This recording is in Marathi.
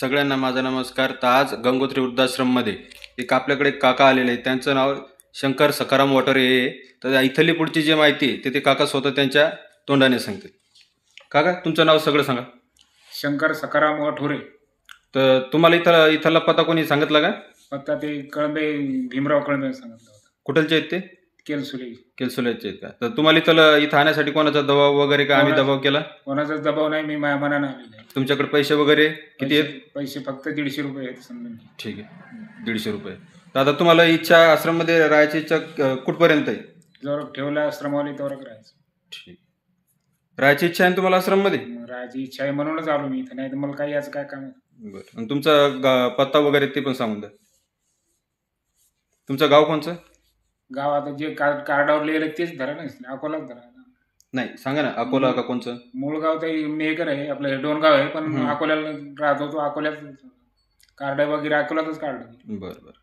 सगळ्यांना माझा नमस्कार. तर आज गंगोत्री वृद्धाश्रममध्ये एक आपल्याकडे काका आलेले आहेत. त्यांचं नाव शंकर सखाराम वाटरे हे आहे. तर इथली पुढची जी माहिती आहे ते काका स्वतः त्यांच्या तोंडाने सांगतील. काका, तुमचं नाव सगळं सांगा. शंकर सखाराम वठोरे. तर तुम्हाला इथला पत्ता कोणी सांगितला का? पत्ता ते कळंबे, भीमराव कळंबे सांगितलं होतं. कुठलचे आहेत ते? केलसुलेचे आहेत का? तर तुम्हाला इथं आणण्यासाठी कोणाचा दबाव वगैरे का आम्ही दबाव केला? कोणाचाच दबाव नाही, मी माझ्या मनानं आलेलो आहे. तुमच्याकडे पैसे वगैरे किती आहेत? पैसे फक्त 150 रुपये आहेत समजून. ठीक आहे, 150 रुपये. तर आता तुम्हाला इच्छा आश्रममध्ये राहायची इच्छा कुठपर्यंत आहे? जवळ ठेवला आश्रमावली तेवढं करायचं. ठीक. राहायची इच्छा आहे तुम्हाला आश्रममध्ये? राहायची इच्छा आहे म्हणूनच आलो मी इथं, नाही तर मला काही याचं काय काम आहे. बरं. आणि तुमचा पत्ता वगैरे ते पण सांगून द्या. तुमचं गाव कोणचं? गाव आता जे कार्डावर लिहिलं तेच धरा नाही, अकोलाच धरा. नाही, सांगा ना, अकोला का कोणचं? मूळ गाव ते मेहकर आहे, आपलं हे डोनगाव आहे, पण अकोल्याला राहतो तो. अकोल्यात कार्ड वगैरे अकोल्यातच काढलं. बरं बरं.